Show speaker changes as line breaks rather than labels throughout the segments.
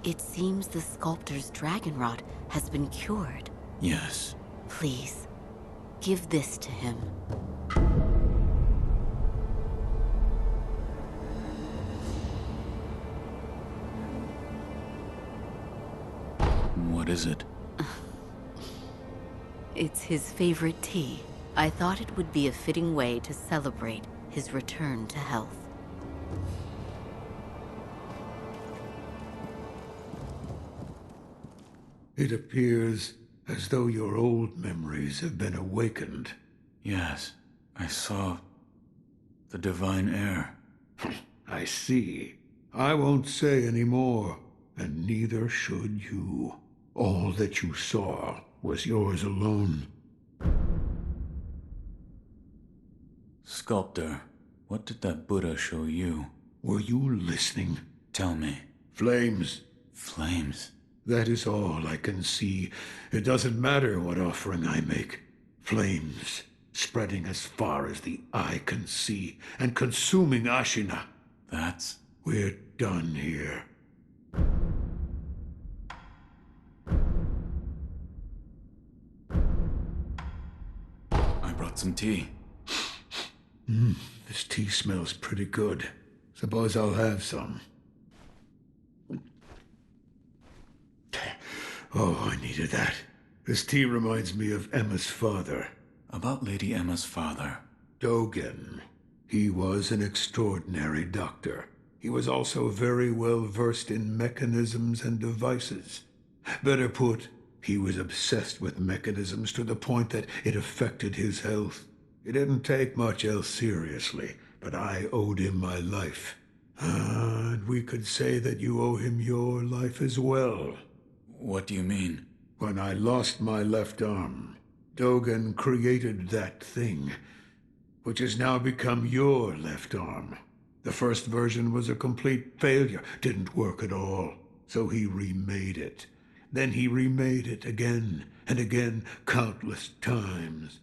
It seems the sculptor's dragon rot has been cured.
Yes.
Please, give this to him.
What is it?
It's his favorite tea. I thought it would be a fitting way to celebrate his return to health.
It appears as though your old memories have been awakened.
Yes, I saw the divine air.
I see. I won't say any more, and neither should you. All that you saw was yours alone.
Sculptor, what did that Buddha show you?
Were you listening?
Tell me.
Flames.
Flames?
That is all I can see. It doesn't matter what offering I make. Flames, spreading as far as the eye can see, and consuming Ashina.
That's...
We're done here.
I brought some tea.
This tea smells pretty good. Suppose I'll have some. Oh, I needed that. This tea reminds me of Emma's father.
About Lady Emma's father.
Dogen. He was an extraordinary doctor. He was also very well versed in mechanisms and devices. Better put, he was obsessed with mechanisms to the point that it affected his health. He didn't take much else seriously, but I owed him my life. And we could say that you owe him your life as well.
What do you mean?
When I lost my left arm, Dogen created that thing, which has now become your left arm. The first version was a complete failure, didn't work at all, so he remade it. Then he remade it again and again, countless times.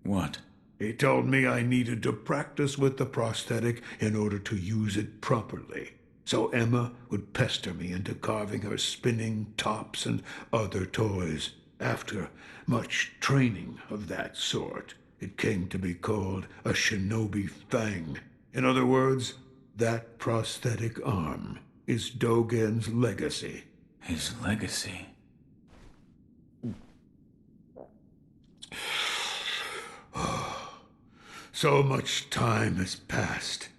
What?
He told me I needed to practice with the prosthetic in order to use it properly. So Emma would pester me into carving her spinning tops and other toys. After much training of that sort, it came to be called a shinobi fang. In other words, that prosthetic arm is Dogen's legacy.
His legacy?
So much time has passed.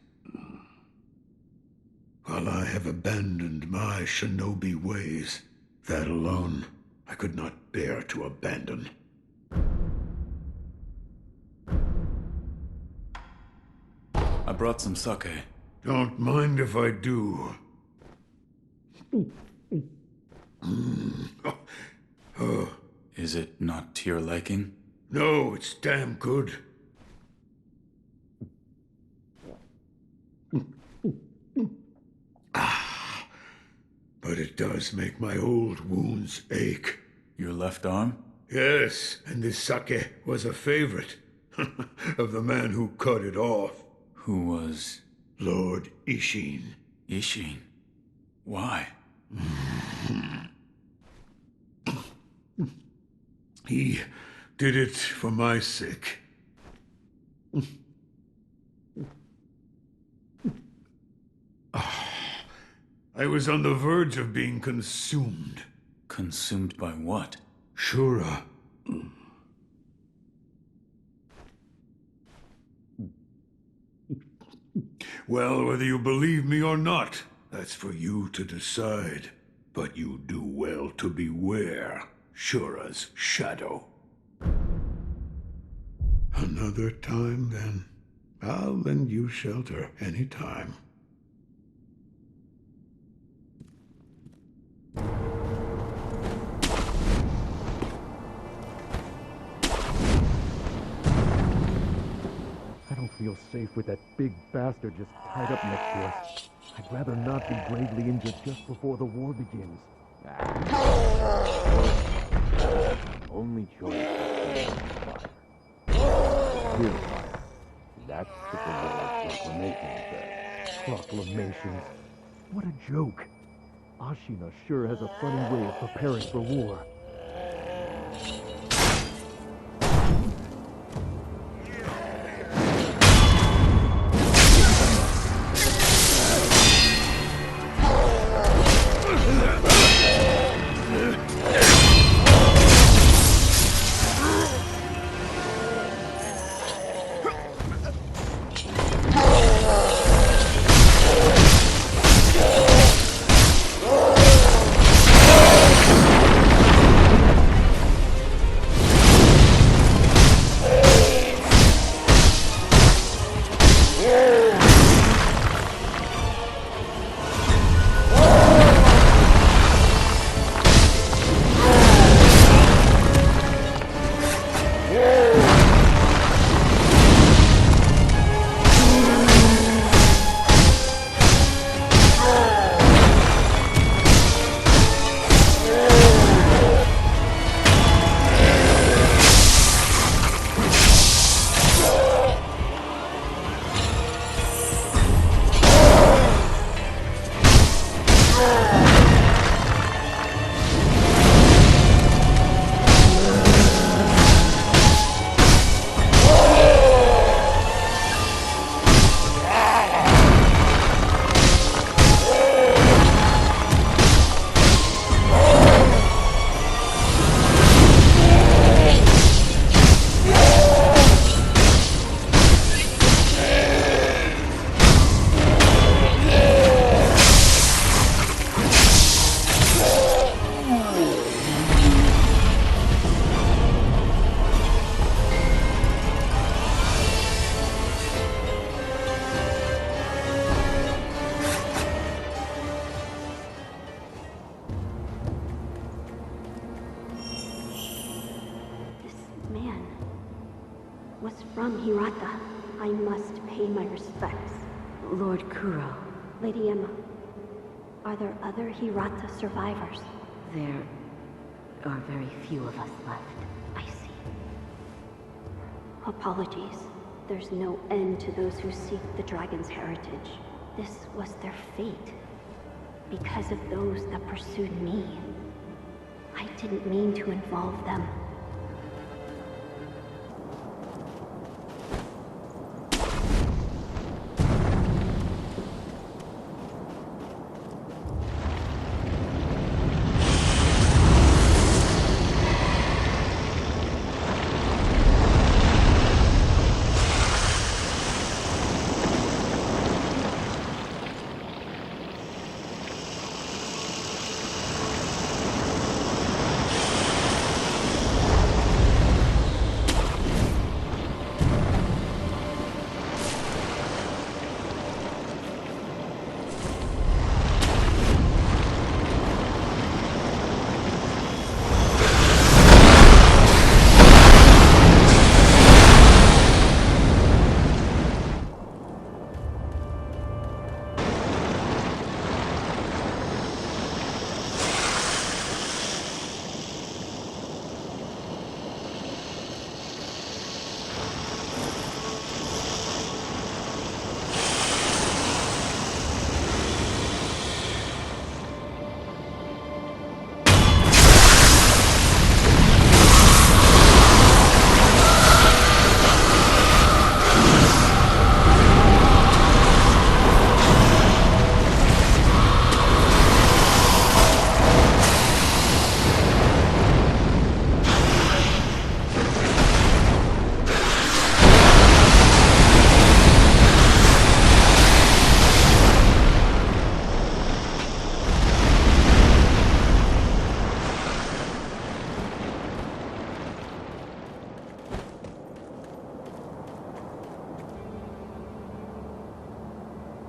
While I have abandoned my shinobi ways, that alone I could not bear to abandon.
I brought some sake.
Don't mind if I do.
Is it not to your liking?
No, it's damn good. But it does make my old wounds ache.
Your left arm?
Yes, and this sake was a favorite of the man who cut it off.
Who was?
Lord Ishin.
Ishin? Why?
He did it for my sake. I was on the verge of being consumed.
Consumed by what?
Shura. Well, whether you believe me or not, that's for you to decide. But you do well to beware Shura's shadow. Another time, then. I'll lend you shelter any time.
I don't feel safe with that big bastard just tied up next to us. I'd rather not be gravely injured just before the war begins. Only choice is fire. Real fire. That's what the war's proclamation said. Proclamations? What a joke. Ashina sure has a funny way of preparing for war.
Was from Hirata. I must pay my respects.
Lord Kuro,
Lady Emma, are there other Hirata survivors?
there are very few of us left.
I see. Apologies. There's no end to those who seek the dragon's heritage. This was their fate. Because of those that pursued me. I didn't mean to involve them.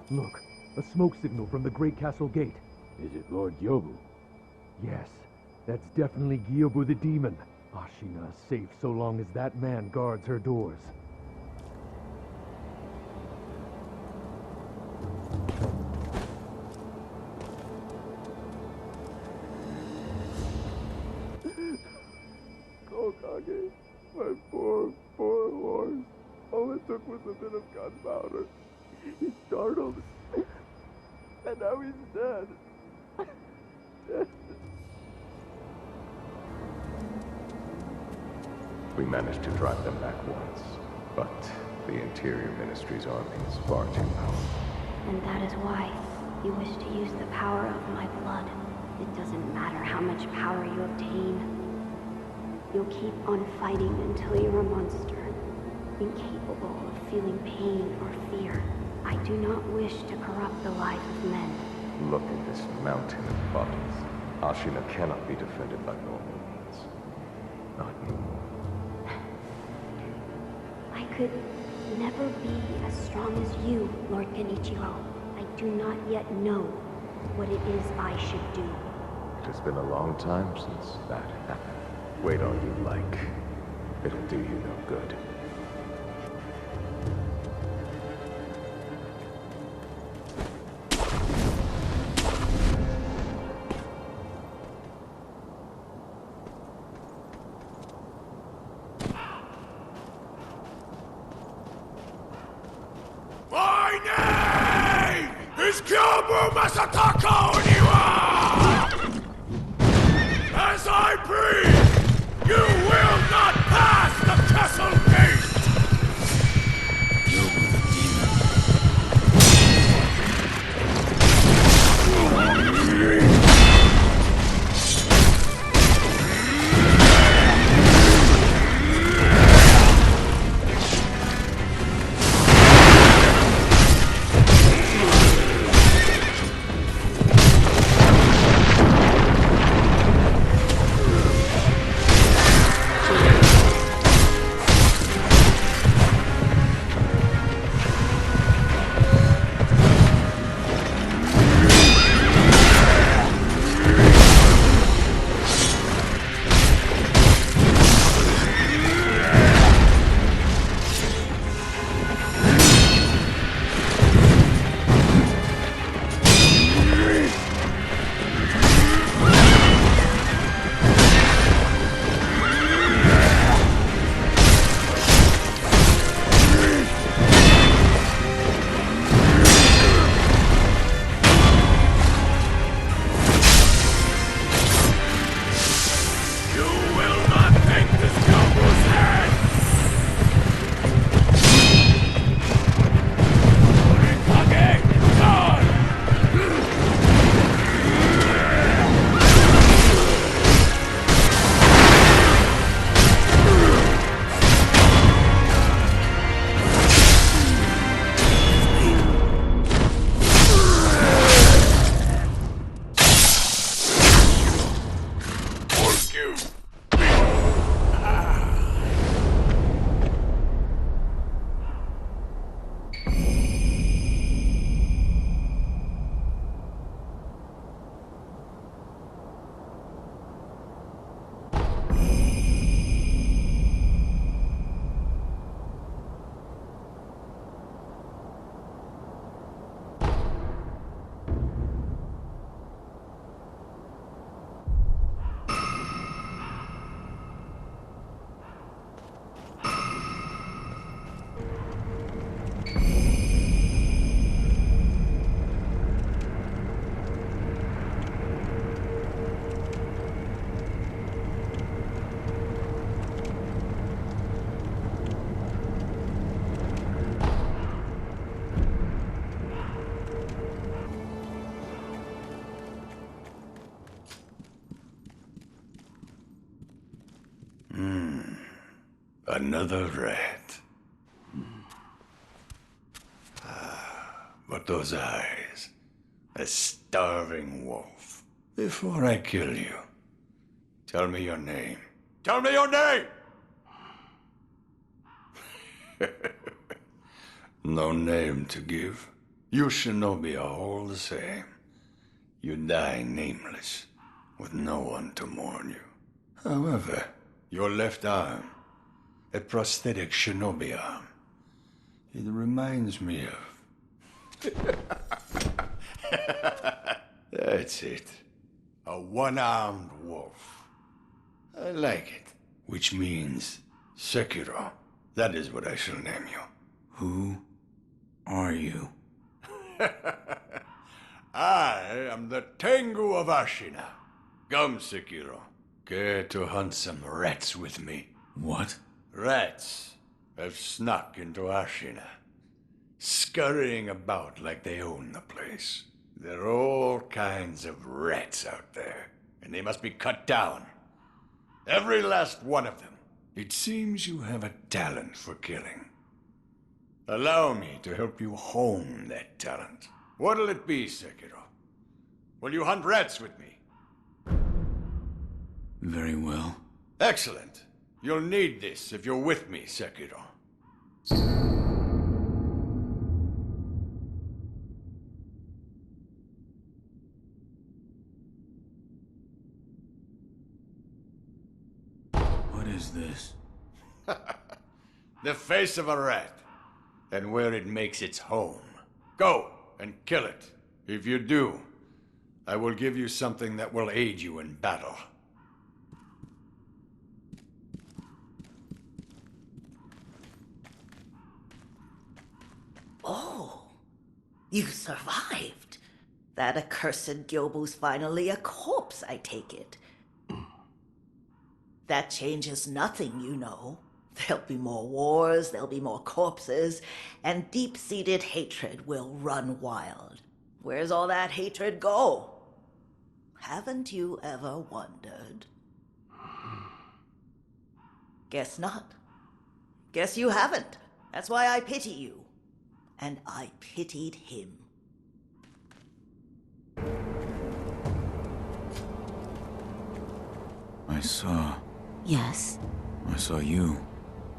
Look, a smoke signal from the Great Castle Gate.
Is it Lord Gyobu?
Yes, that's definitely Gyobu the Demon. Ashina is safe so long as that man guards her doors.
Kokage, my poor horse. All it took was a bit of gunpowder. He startled, and now he's dead.
We managed to drive them back once, but the Interior Ministry's army is far too powerful.
And that is why you wish to use the power of my blood. It doesn't matter how much power you obtain. You'll keep on fighting until you're a monster, incapable of feeling pain or fear. I do not wish to corrupt the life of men.
Look at this mountain of bodies. Ashina cannot be defended by normal means. Not anymore.
I could never be as strong as you, Lord Genichiro. I do not yet know what it is I should do.
It has been a long time since that happened. Wait all you like. It'll do you no good.
My name is Kyobu Masataka Oniwa! As I breathe, you will not pass the castle gate!
Kyobu the demon.
Another rat. But those eyes. A starving wolf. Before I kill you, tell me your name. Tell me your name! No name to give. You shinobi are all the same. You die nameless, with no one to mourn you. However, your left arm, a prosthetic shinobi arm, it reminds me of... That's it. A one-armed wolf. I like it. Which means Sekiro. That is what I shall name you.
Who are you?
I am the Tengu of Ashina. Come, Sekiro. Care to hunt some rats with me?
What?
Rats have snuck into Ashina, scurrying about like they own the place. There are all kinds of rats out there, and they must be cut down. Every last one of them. It seems you have a talent for killing. Allow me to help you hone that talent. What'll it be, Sekiro? Will you hunt rats with me?
Very well.
Excellent. You'll need this if you're with me, Sekiro.
What is this?
The face of a rat, and where it makes its home. Go and kill it. If you do, I will give you something that will aid you in battle.
Oh, you survived. That accursed Gyobu's finally a corpse, I take it. That changes nothing, you know. There'll be more wars, there'll be more corpses, and deep-seated hatred will run wild. Where's all that hatred go? Haven't you ever wondered? Guess not. Guess you haven't. That's why I pity you. And I pitied him.
I saw
Yes,
you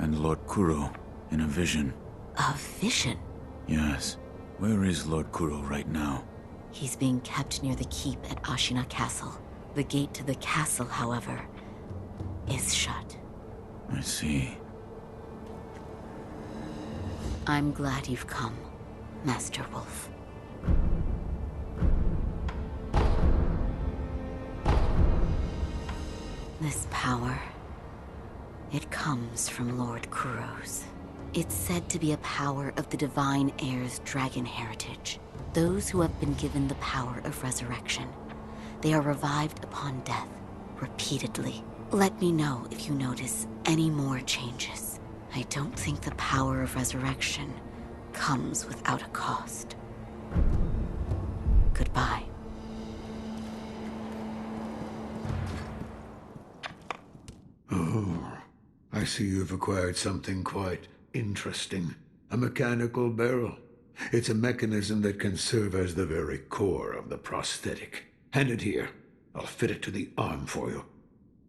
and Lord Kuro in a vision.
a vision.
Yes. Where is Lord Kuro right now?
He's being kept near the keep at Ashina Castle. The gate to the castle, however, is shut.
I see.
I'm glad you've come, Master Wolf. This power, it comes from Lord Kuro's. It's said to be a power of the Divine Heir's dragon heritage. Those who have been given the power of resurrection. They are revived upon death, repeatedly. Let me know if you notice any more changes. I don't think the power of resurrection comes without a cost. Goodbye.
Oh, I see you've acquired something quite interesting. A mechanical barrel. It's a mechanism that can serve as the very core of the prosthetic. Hand it here. I'll fit it to the arm for you.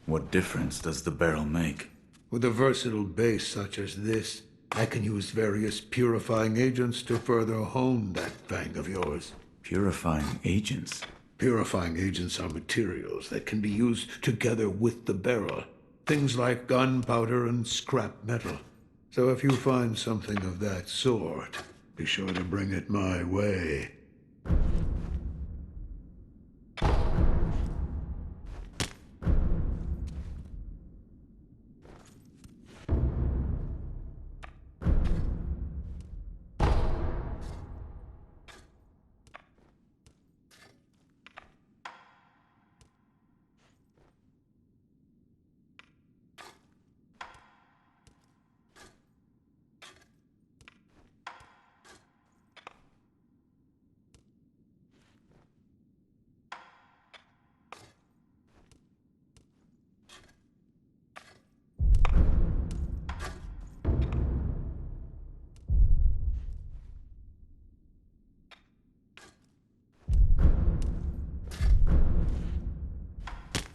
What difference does the barrel make?
With a versatile base such as this, I can use various purifying agents to further hone that fang of yours.
Purifying agents?
Purifying agents are materials that can be used together with the barrel. Things like gunpowder and scrap metal. So if you find something of that sort, be sure to bring it my way.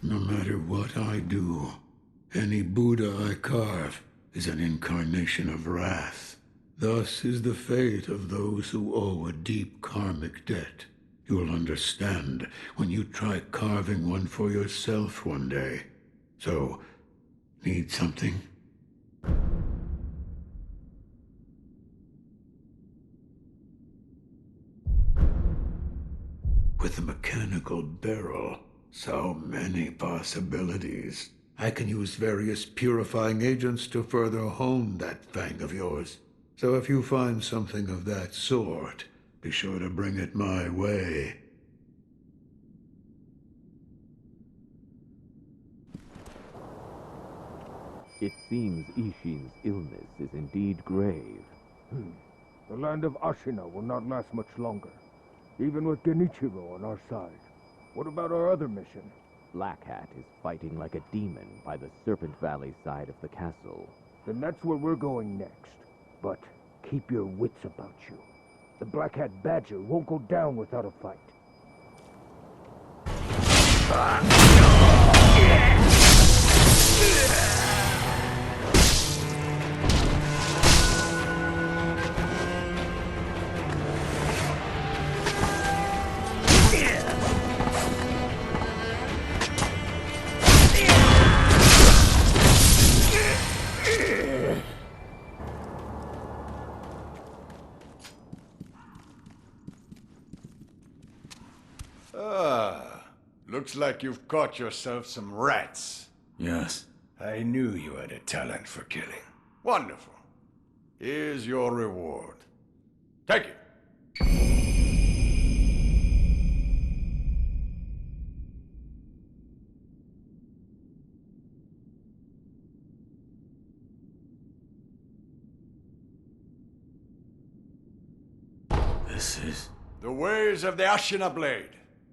No matter what I do, any Buddha I carve is an incarnation of wrath. Thus is the fate of those who owe a deep karmic debt. You'll understand when you try carving one for yourself one day. So, need something? With a mechanical barrel, so many possibilities. I can use various purifying agents to further hone that fang of yours. So if you find something of that sort, be sure to bring it my way.
It seems Ishin's illness is indeed grave.
The land of Ashina will not last much longer, even with Genichiro on our side. What about our other mission?
Black Hat is fighting like a demon by the Serpent Valley side of the castle.
Then that's where we're going next. But keep your wits about you. The Black Hat Badger won't go down without a fight.
Looks like you've caught yourself some rats.
Yes.
I knew you had a talent for killing. Wonderful. Here's your reward. Take it.
This is...
The ways of the Ashina Blade.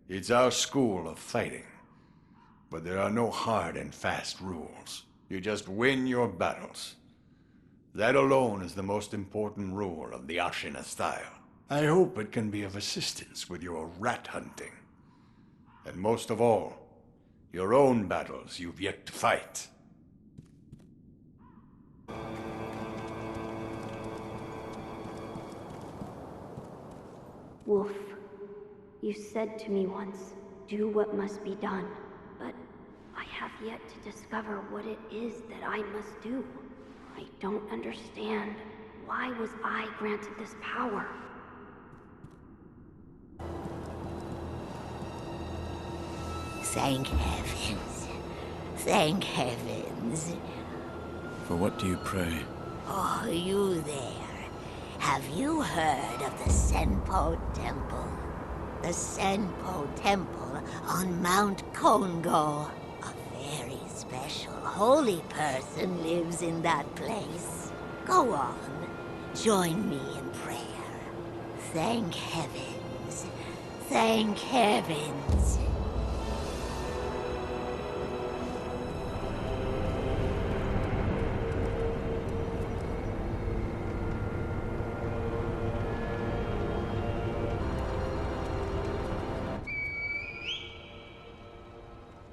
It's our school of fighting. But there are no hard and fast rules. You just win your battles. That alone is the most important rule of the Ashina style. I hope it can be of assistance with your rat hunting. And most of all, your own battles you've yet to fight.
Wolf, you said to me once, do what must be done, but I have yet to discover what it is that I must do. I don't understand. Why was I granted this power?
Thank heavens. Thank heavens.
For what do you pray?
Oh, you there. Have you heard of the Senpo Temple? The Senpo Temple on Mount Kongo. A very special holy person lives in that place. Go on. Join me in prayer. Thank heavens. Thank heavens.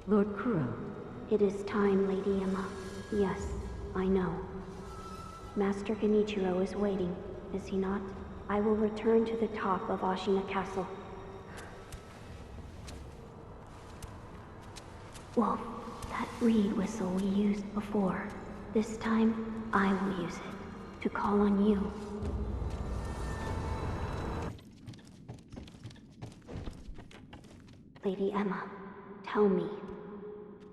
Lord Kuro. It is time, Lady Emma. Yes, I know. Master Genichiro is waiting, is he not? I will return to the top of Ashina Castle. Wolf, that reed whistle we used before. This time, I will use it to call on you. Lady Emma, tell me,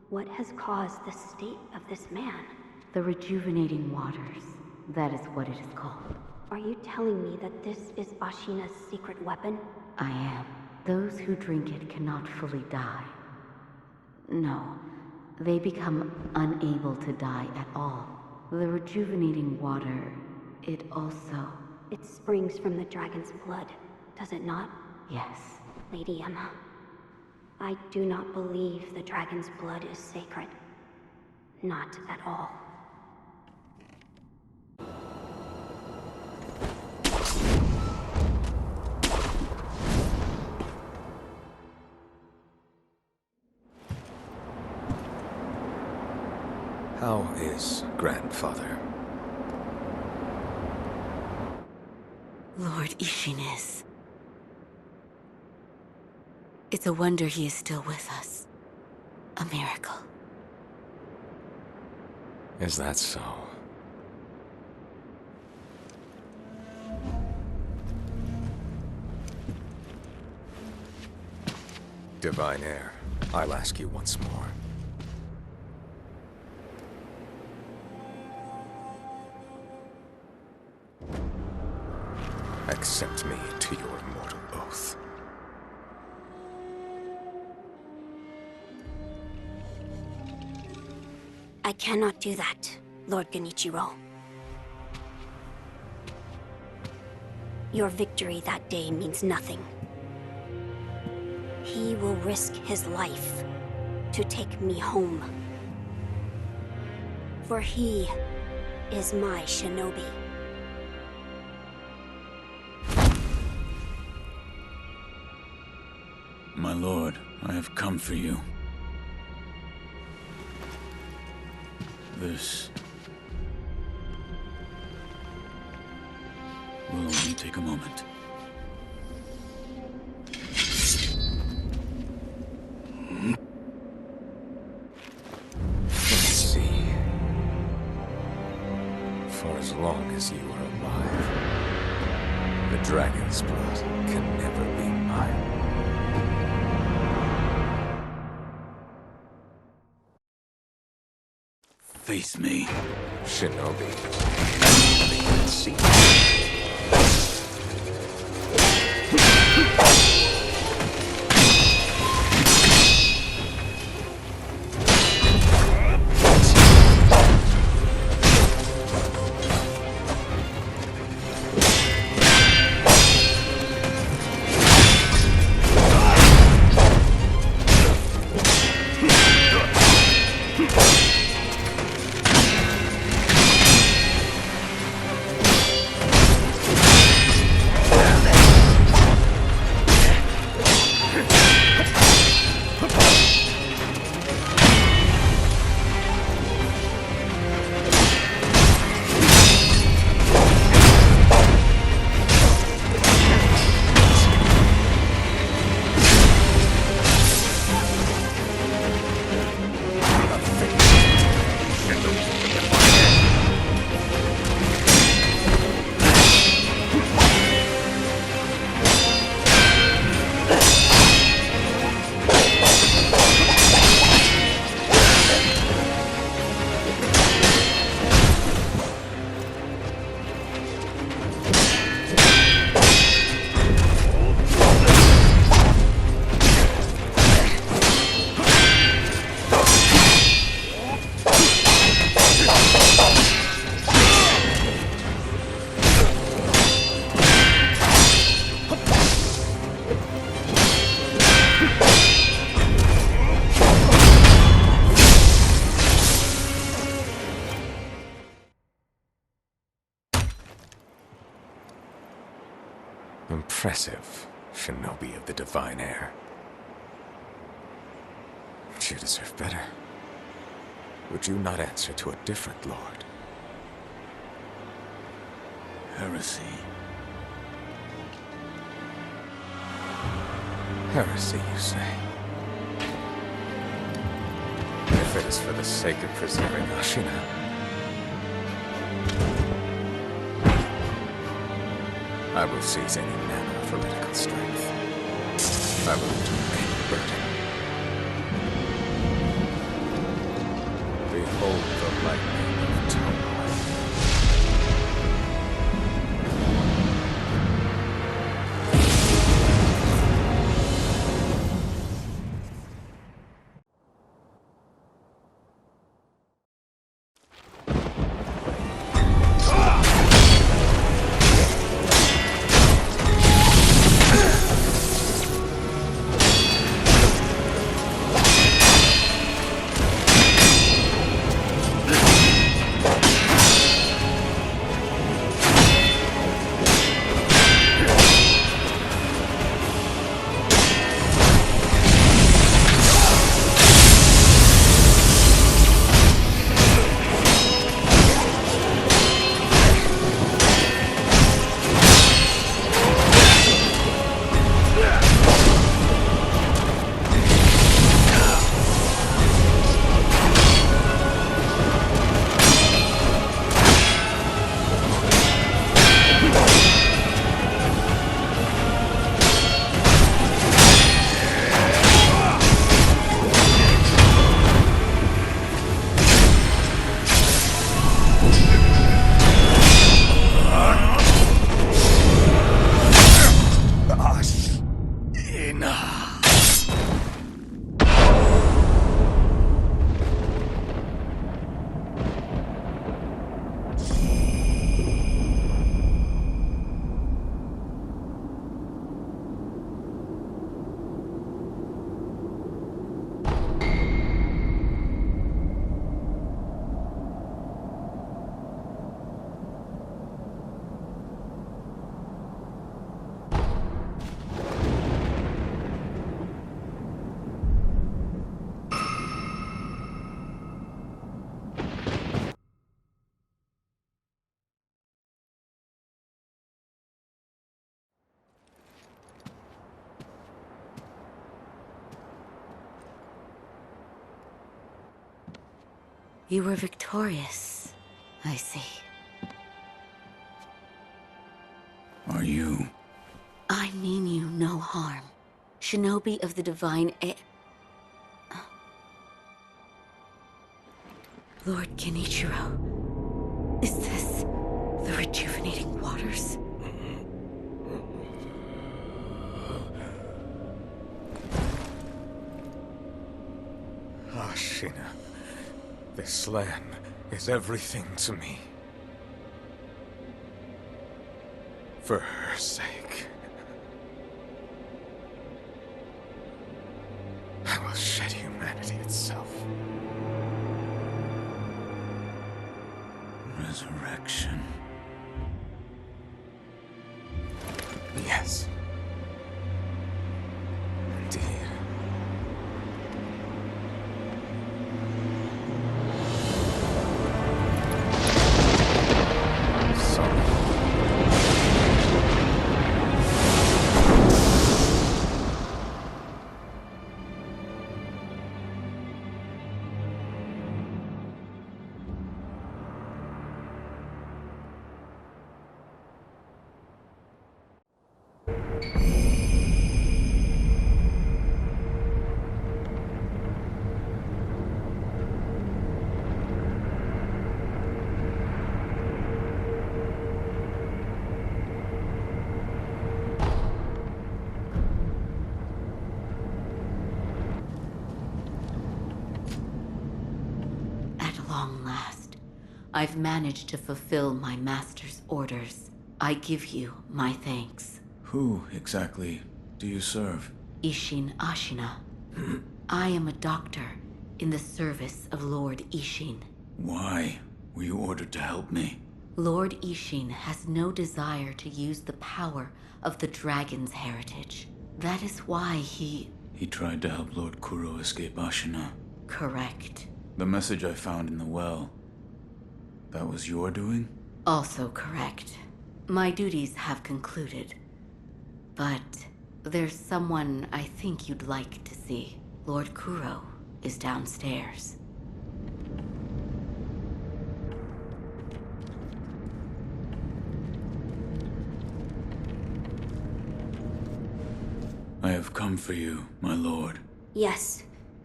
what has caused the state of this man?
The rejuvenating waters. That is what it is called.
Are you telling me that this is Ashina's secret weapon?
I am. Those who drink it cannot fully die. No, they become unable to die at all. The rejuvenating water, it also...
It springs from the dragon's blood, does it not?
Yes.
Lady Emma, I do not believe the dragon's blood is sacred. Not at all.
How is grandfather?
Lord Ishin is. It's a wonder he is still with us. A miracle.
Is that so? Divine Heir, I'll ask you once more. Accept me to your mortal oath.
I cannot do that. Lord Genichiro. Your victory that day means nothing. He will risk his life to take me home. For he is my shinobi.
My lord, I have come for you. This will only take a moment.
Let's see. For as long as you are alive, the dragon's blood can never be mine.
Face me.
Shinobi. They can see you. Impressive, shinobi of the divine air. But you deserve better. Would you not answer to a different lord?
Heresy.
Heresy, you say? If it is for the sake of preserving Ashina, I will seize any manner of political strength. I will do any burden. Behold the lightning of Tomoe.
You were victorious. I see.
Are you?
I mean you no harm. Shinobi of the Divine Lord Genichiro, is this the rejuvenating waters?
Ashina, this land is everything to me. For her sake, I will shed humanity itself.
Resurrection.
Yes. Indeed.
I've managed to fulfill my master's orders. I give you my thanks.
Who exactly do you serve?
Ishin Ashina. I am a doctor in the service of Lord Ishin.
Why were you ordered to help me?
Lord Ishin has no desire to use the power of the dragon's heritage. That is why he
tried to help Lord Kuro escape Ashina.
Correct.
The message I found in the well, that was your doing?
Also correct. My duties have concluded. But there's someone I think you'd like to see. Lord Kuro is downstairs.
I have come for you, my lord.
Yes,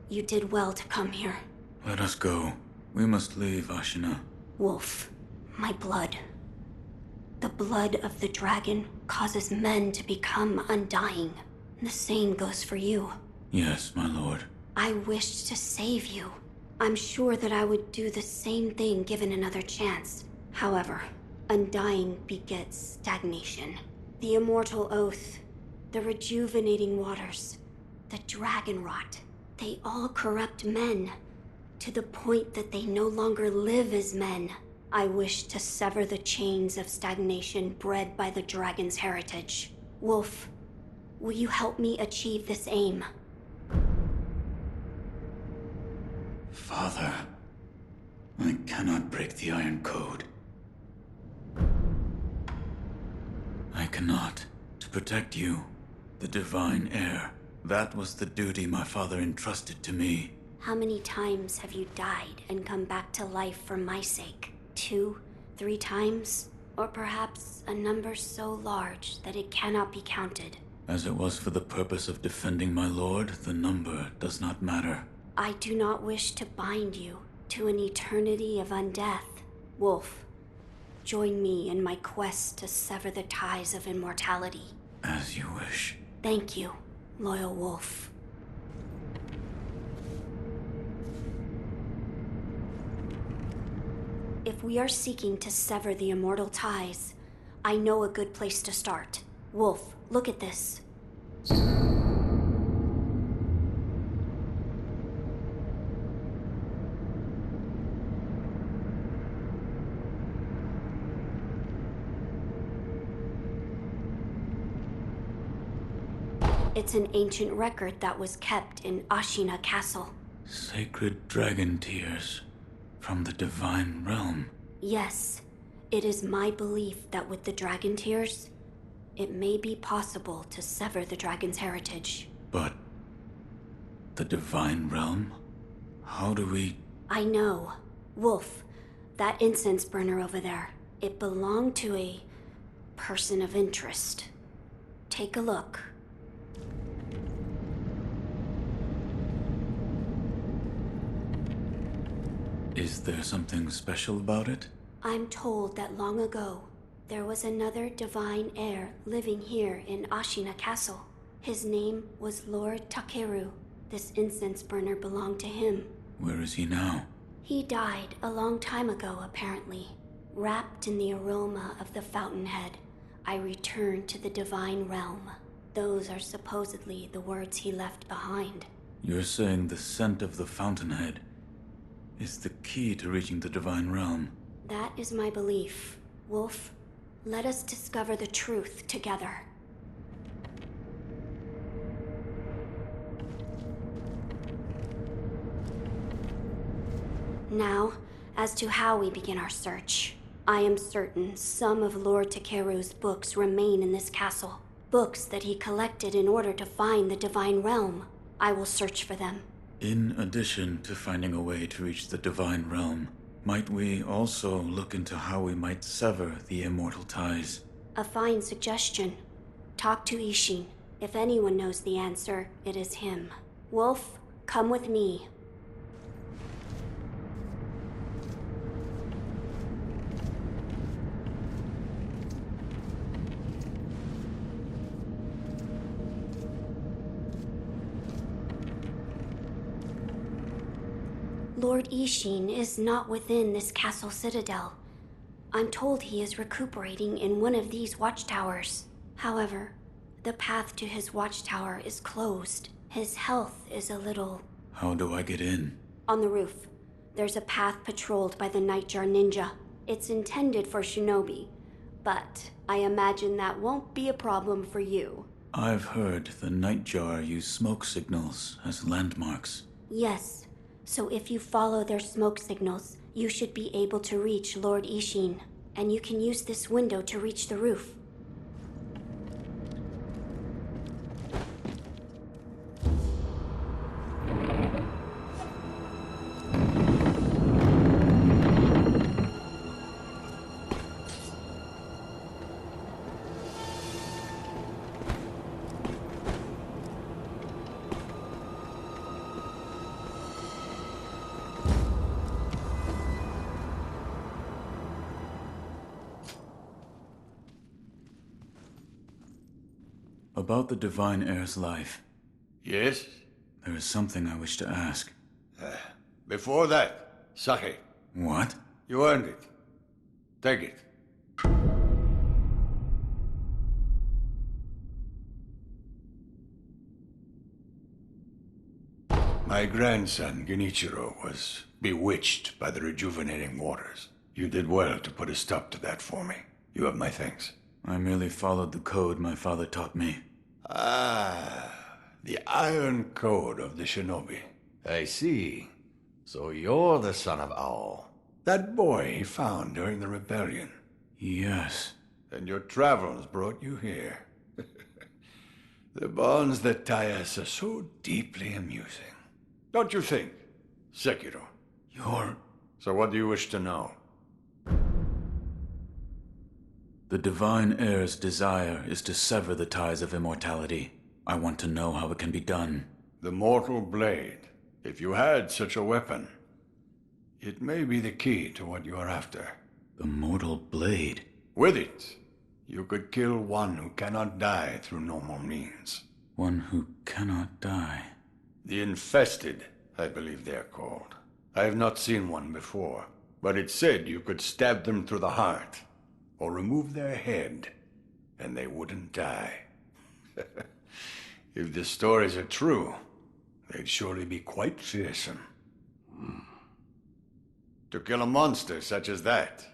you did well to come here.
Let us go. We must leave Ashina.
Wolf, my blood. The blood of the dragon causes men to become undying. The same goes for you.
Yes, my lord.
I wished to save you. I'm sure that I would do the same thing given another chance. However, undying begets stagnation. The immortal oath, the rejuvenating waters, the dragon rot, they all corrupt men, to the point that they no longer live as men. I wish to sever the chains of stagnation bred by the dragon's heritage. Wolf, will you help me achieve this aim?
Father, I cannot break the Iron Code. I cannot. To protect you, the divine heir. That was the duty my father entrusted to me.
How many times have you died and come back to life for my sake? 2, 3 times? Or perhaps a number so large that it cannot be counted?
As it was for the purpose of defending my lord, the number does not matter.
I do not wish to bind you to an eternity of undeath. Wolf, join me in my quest to sever the ties of immortality.
As you wish.
Thank you, loyal wolf. If we are seeking to sever the immortal ties, I know a good place to start. Wolf, look at this. It's an ancient record that was kept in Ashina Castle.
Sacred dragon tears from the divine realm.
Yes, it is my belief that with the dragon tears, it may be possible to sever the dragon's heritage.
But the divine realm? How do we...
I know, Wolf, that incense burner over there, it belonged to a person of interest. Take a look.
Is there something special about it?
I'm told that long ago, there was another divine heir living here in Ashina Castle. His name was Lord Takeru. This incense burner belonged to him.
Where is he now?
He died a long time ago, apparently. Wrapped in the aroma of the fountainhead, I returned to the divine realm. Those are supposedly the words he left behind.
You're saying the scent of the fountainhead is the key to reaching the divine realm?
That is my belief. Wolf, let us discover the truth together. Now, as to how we begin our search. I am certain some of Lord Takeru's books remain in this castle. Books that he collected in order to find the divine realm. I will search for them.
In addition to finding a way to reach the divine realm, might we also look into how we might sever the immortal ties?
A fine suggestion. Talk to Ishin. If anyone knows the answer, it is him. Wolf, come with me. Lord Ishin is not within this castle citadel. I'm told he is recuperating in one of these watchtowers. However, the path to his watchtower is closed. His health is a little...
How do I get in?
On the roof. There's a path patrolled by the Nightjar Ninja. It's intended for shinobi, but I imagine that won't be a problem for you.
I've heard the Nightjar use smoke signals as landmarks.
Yes. So if you follow their smoke signals, you should be able to reach Lord Ishin, and you can use this window to reach the roof.
About the divine heir's life.
Yes?
There is something I wish to ask.
Before that, sake.
What?
You earned it. Take it. My grandson, Genichiro, was bewitched by the rejuvenating waters. You did well to put a stop to that for me. You have my thanks.
I merely followed the code my father taught me.
Ah, the Iron Code of the Shinobi. I see. So you're the son of Owl. That boy he found during the rebellion.
Yes.
And your travels brought you here. The bonds that tie us are so deeply amusing. Don't you think, Sekiro? So what do you wish to know?
The divine heir's desire is to sever the ties of immortality. I want to know how it can be done.
The mortal blade. If you had such a weapon, it may be the key to what you are after.
The mortal blade?
With it, you could kill one who cannot die through normal means.
One who cannot die?
The infested, I believe they're called. I have not seen one before, but it said you could stab them through the heart, or remove their head, and they wouldn't die. If the stories are true, they'd surely be quite fearsome. To kill a monster such as that,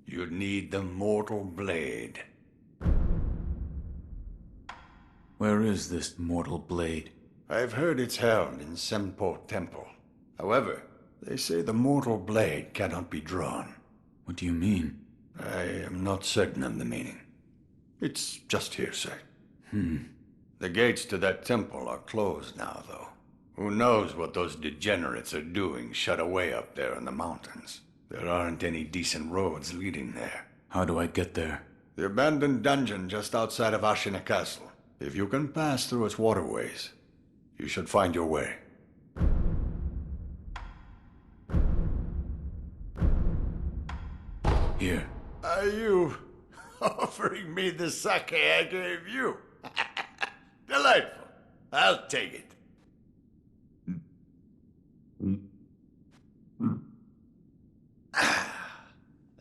you'd need the mortal blade.
Where is this mortal blade?
I've heard it's held in Senpo Temple. However, they say the mortal blade cannot be drawn.
What do you mean?
I am not certain of the meaning. It's just hearsay. The gates to that temple are closed now, though. Who knows what those degenerates are doing shut away up there in the mountains? There aren't any decent roads leading there.
How do I get there?
The abandoned dungeon just outside of Ashina Castle. If you can pass through its waterways, you should find your way.
Here.
Are you offering me the sake I gave you? Delightful. I'll take it.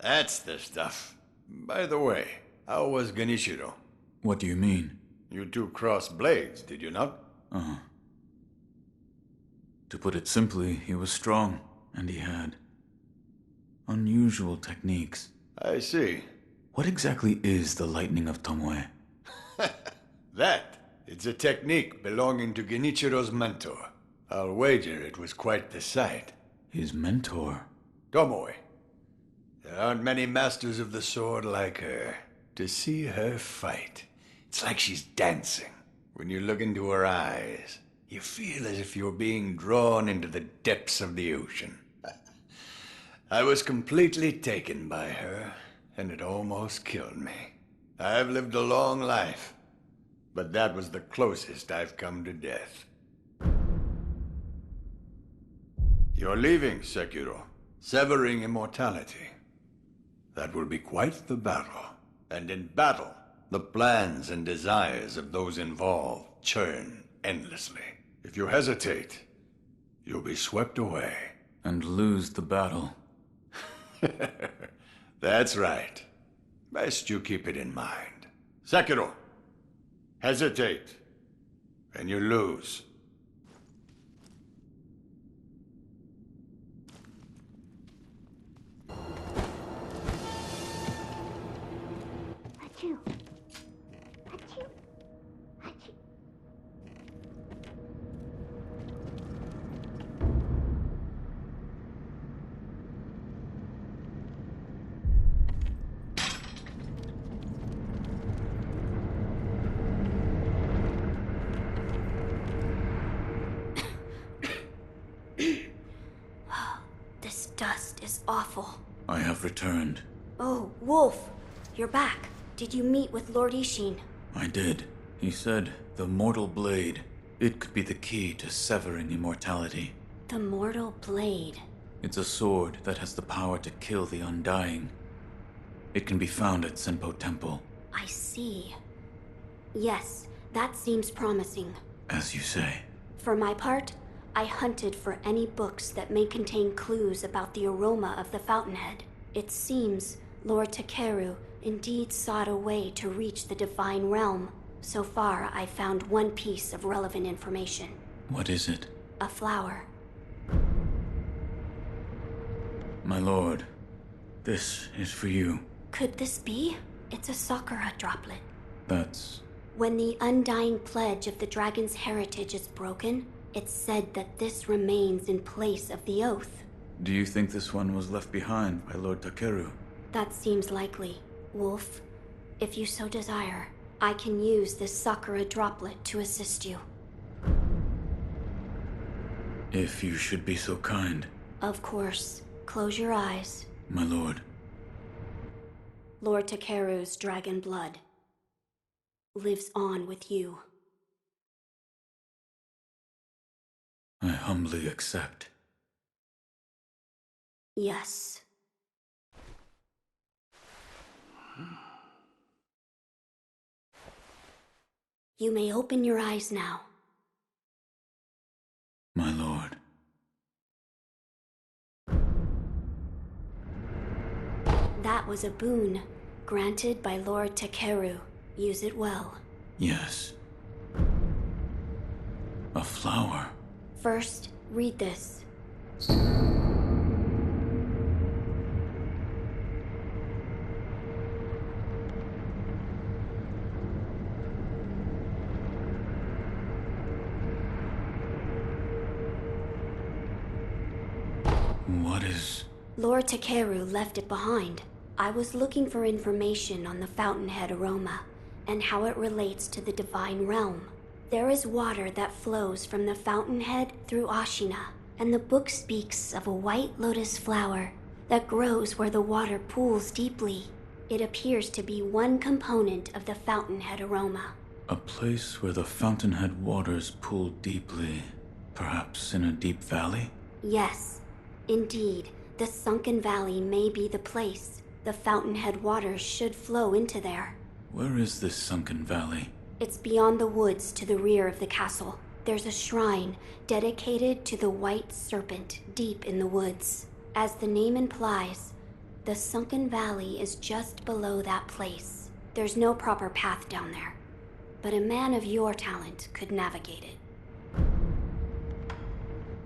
That's the stuff. By the way, how was Genichiro?
What do you mean?
You two crossed blades, did you not?
Uh-huh. To put it simply, he was strong, and he had unusual techniques.
I see.
What exactly is the Lightning of Tomoe?
It's a technique belonging to Genichiro's mentor. I'll wager it was quite the sight.
His mentor?
Tomoe. There aren't many masters of the sword like her. To see her fight, it's like she's dancing. When you look into her eyes, you feel as if you're being drawn into the depths of the ocean. I was completely taken by her, and it almost killed me. I've lived a long life, but that was the closest I've come to death. You're leaving, Sekiro, severing immortality. That will be quite the battle. And in battle, the plans and desires of those involved churn endlessly. If you hesitate, you'll be swept away.
And lose the battle.
That's right. Best you keep it in mind. Sekiro, hesitate, and you lose.
Achoo. Achoo. Achoo. This dust is awful.
I have returned.
Oh, Wolf, you're back. Did you meet with Lord Ishin?
I did. He said the mortal blade, it could be the key to severing immortality.
The mortal blade.
It's a sword that has the power to kill the undying. It can be found at Senpo Temple.
I see. Yes, that seems promising.
As you say.
For my part, I hunted for any books that may contain clues about the aroma of the fountainhead. It seems Lord Takeru indeed sought a way to reach the divine realm. So far, I've found one piece of relevant information.
What is it?
A flower.
My lord, this is for you.
Could this be? It's a Sakura droplet.
That's...
When the undying pledge of the dragon's heritage is broken, it's said that this remains in place of the oath.
Do you think this one was left behind by Lord Takeru?
That seems likely. Wolf, if you so desire, I can use this Sakura droplet to assist you.
If you should be so kind.
Of course. Close your eyes.
My lord.
Lord Takeru's dragon blood lives on with you.
I humbly accept.
Yes. You may open your eyes now.
My lord.
That was a boon granted by Lord Takeru. Use it well.
Yes. A flower.
First, read this.
What is...
Lord Takeru left it behind. I was looking for information on the fountainhead aroma and how it relates to the divine realm. There is water that flows from the fountainhead through Ashina, and the book speaks of a white lotus flower that grows where the water pools deeply. It appears to be one component of the fountainhead aroma.
A place where the fountainhead waters pool deeply, perhaps in a deep valley?
Yes, indeed, the sunken valley may be the place. The fountainhead waters should flow into there.
Where is this sunken valley?
It's beyond the woods to the rear of the castle. There's a shrine dedicated to the white serpent deep in the woods. As the name implies, the sunken valley is just below that place. There's no proper path down there, but a man of your talent could navigate it.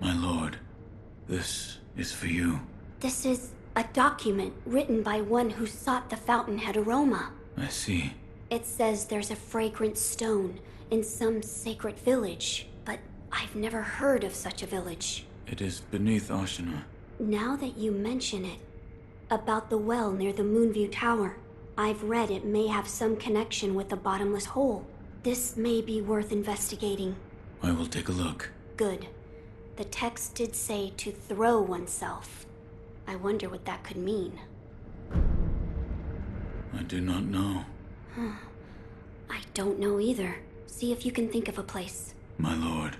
My lord, this is for you.
This is a document written by one who sought the fountainhead aroma.
I see.
It says there's a fragrant stone in some sacred village, but I've never heard of such a village.
It is beneath Ashina.
Now that you mention it, about the well near the Moonview Tower, I've read it may have some connection with the bottomless hole. This may be worth investigating.
I will take a look.
Good. The text did say to throw oneself. I wonder what that could mean.
I do not know.
I don't know either. See if you can think of a place.
My lord.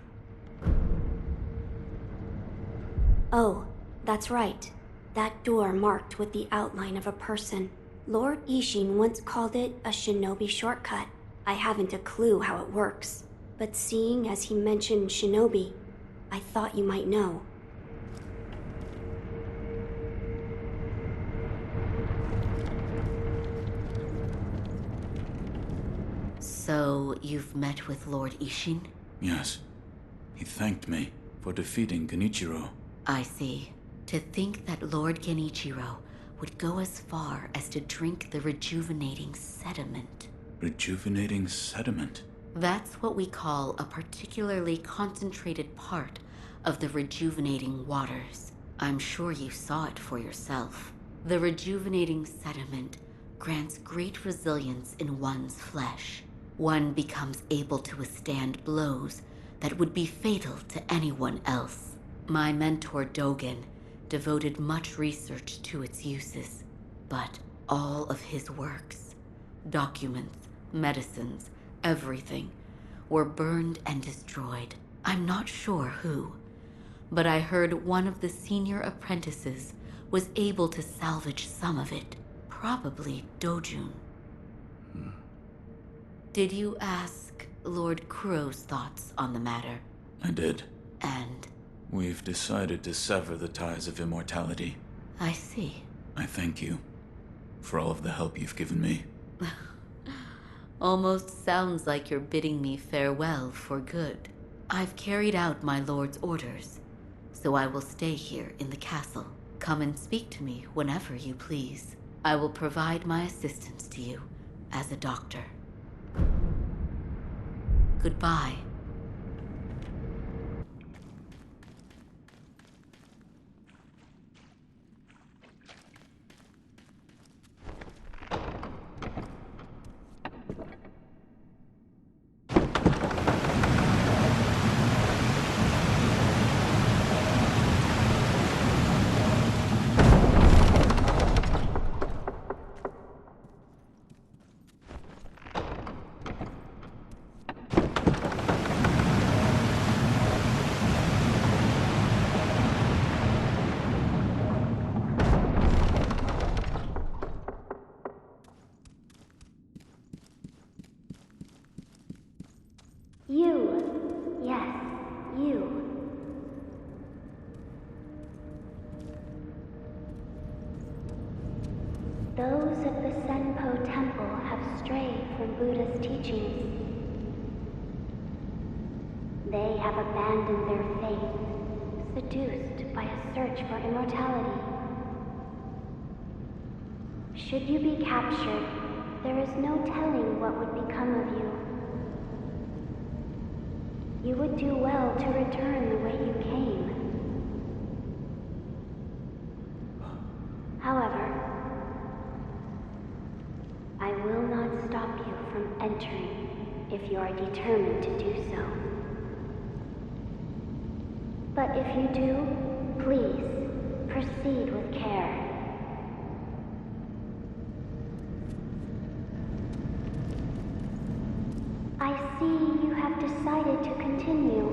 Oh, that's right. That door marked with the outline of a person. Lord Ishin once called it a shinobi shortcut. I haven't a clue how it works, but seeing as he mentioned shinobi, I thought you might know.
So, you've met with Lord Ishin?
Yes. He thanked me for defeating Genichiro.
I see. To think that Lord Genichiro would go as far as to drink the rejuvenating sediment.
Rejuvenating sediment?
That's what we call a particularly concentrated part of the rejuvenating waters. I'm sure you saw it for yourself. The rejuvenating sediment grants great resilience in one's flesh. One becomes able to withstand blows that would be fatal to anyone else. My mentor Dogen devoted much research to its uses, but all of his works, documents, medicines, everything, were burned and destroyed. I'm not sure who, but I heard one of the senior apprentices was able to salvage some of it, probably Dojun. Did you ask Lord Kuro's thoughts on the matter?
I did.
And?
We've decided to sever the ties of immortality.
I see.
I thank you for all of the help you've given me.
Almost sounds like you're bidding me farewell for good. I've carried out my lord's orders, so I will stay here in the castle. Come and speak to me whenever you please. I will provide my assistance to you as a doctor. Goodbye.
You. Yes, you. Those of the Senpo Temple have strayed from Buddha's teachings. They have abandoned their faith, seduced by a search for immortality. Should you be captured, there is no telling what would become of you. You would do well to return the way you came. However, I will not stop you from entering if you are determined to do so. But if you do, please, proceed with care. I see you have decided to continue.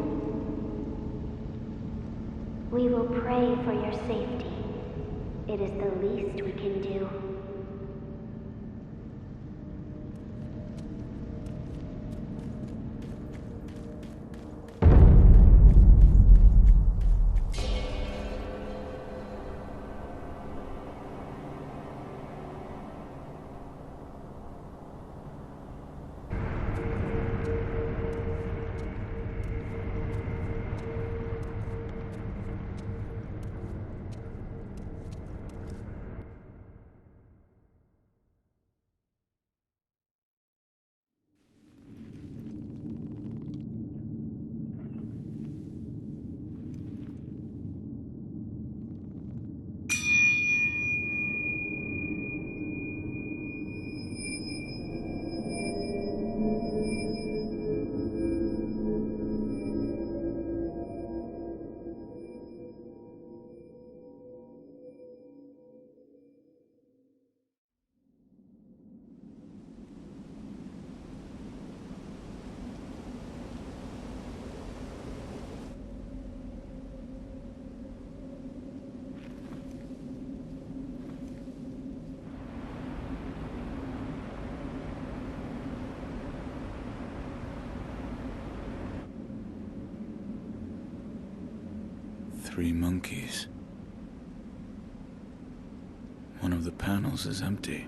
We will pray for your safety. It is the least we can do.
Three monkeys. One of the panels is empty.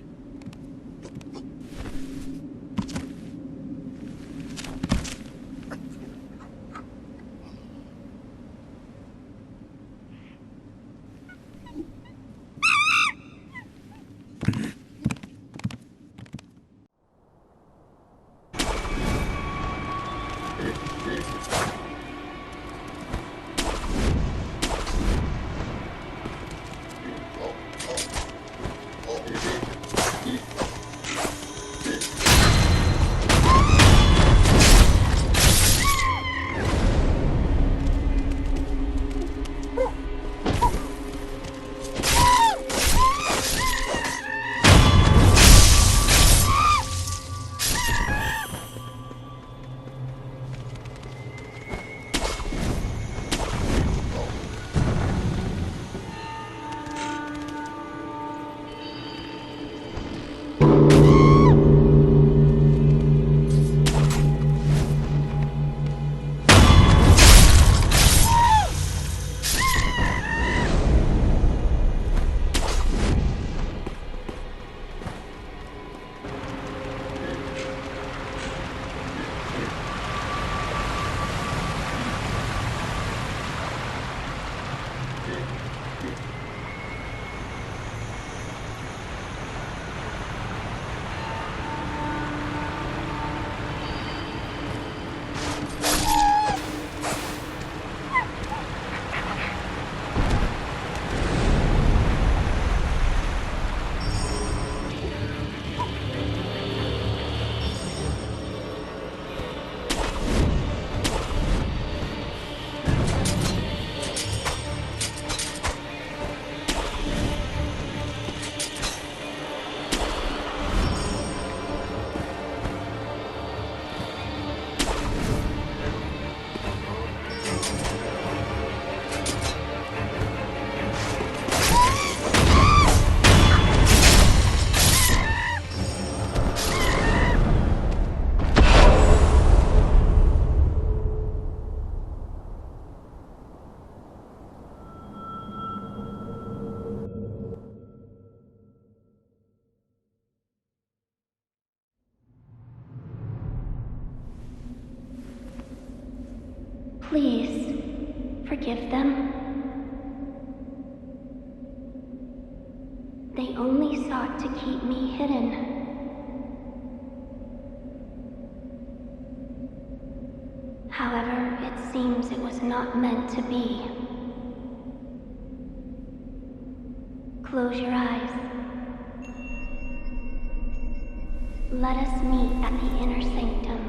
Please, forgive them. They only sought to keep me hidden. However, it seems it was not meant to be. Close your eyes. Let us meet at the inner sanctum.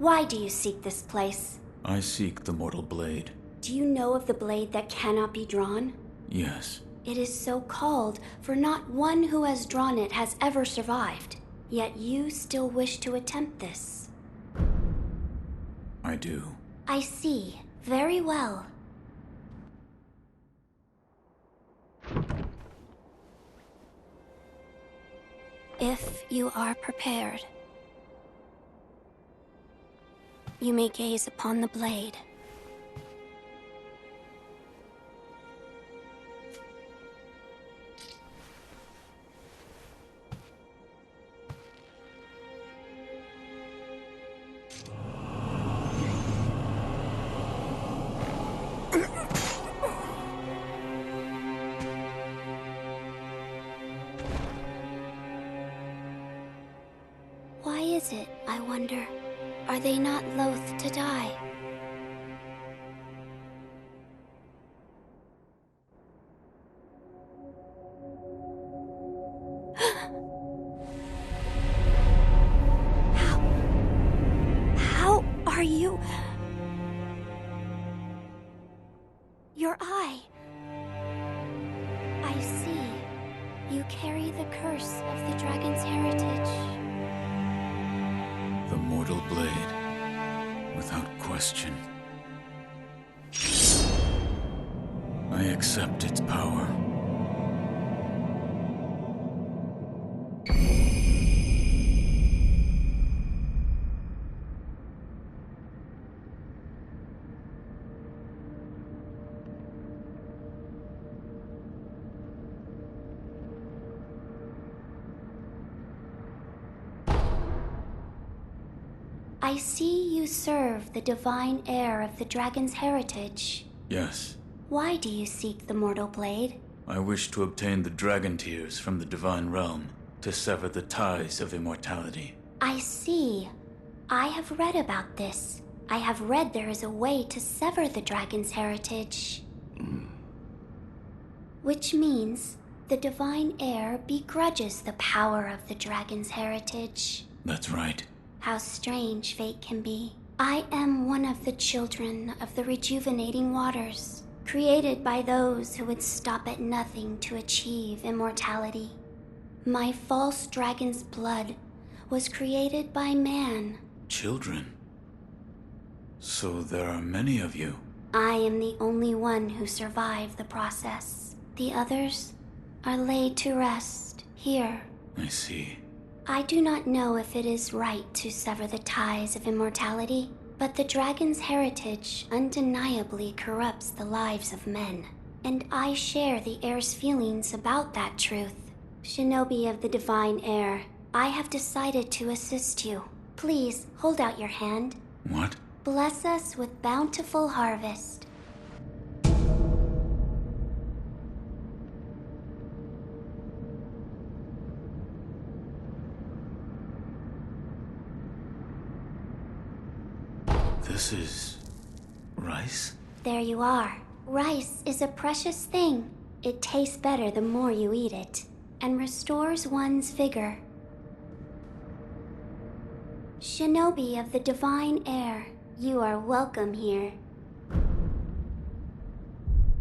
Why do you seek this place?
I seek the mortal blade.
Do you know of the blade that cannot be drawn?
Yes.
It is so called, for not one who has drawn it has ever survived. Yet you still wish to attempt this.
I do.
I see. Very well. If you are prepared, you may gaze upon the blade. Why is it, I wonder? Are they not loath to die? How are you? Your eye. I see. You carry the curse of the dragon's heritage.
The mortal blade. Without question. I accept its power.
I see you serve the divine heir of the dragon's heritage.
Yes.
Why do you seek the mortal blade?
I wish to obtain the dragon tears from the divine realm to sever the ties of immortality.
I see. I have read about this. I have read there is a way to sever the dragon's heritage. Which means the divine heir begrudges the power of the dragon's heritage.
That's right.
How strange fate can be. I am one of the children of the rejuvenating waters, created by those who would stop at nothing to achieve immortality. My false dragon's blood was created by man.
Children? So there are many of you.
I am the only one who survived the process. The others are laid to rest here.
I see.
I do not know if it is right to sever the ties of immortality, but the dragon's heritage undeniably corrupts the lives of men. And I share the heir's feelings about that truth. Shinobi of the divine heir, I have decided to assist you. Please, hold out your hand.
What?
Bless us with bountiful harvest.
This is... rice?
There you are. Rice is a precious thing. It tastes better the more you eat it, and restores one's vigor. Shinobi of the divine heir, you are welcome here.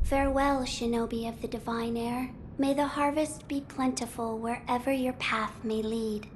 Farewell, Shinobi of the divine heir. May the harvest be plentiful wherever your path may lead.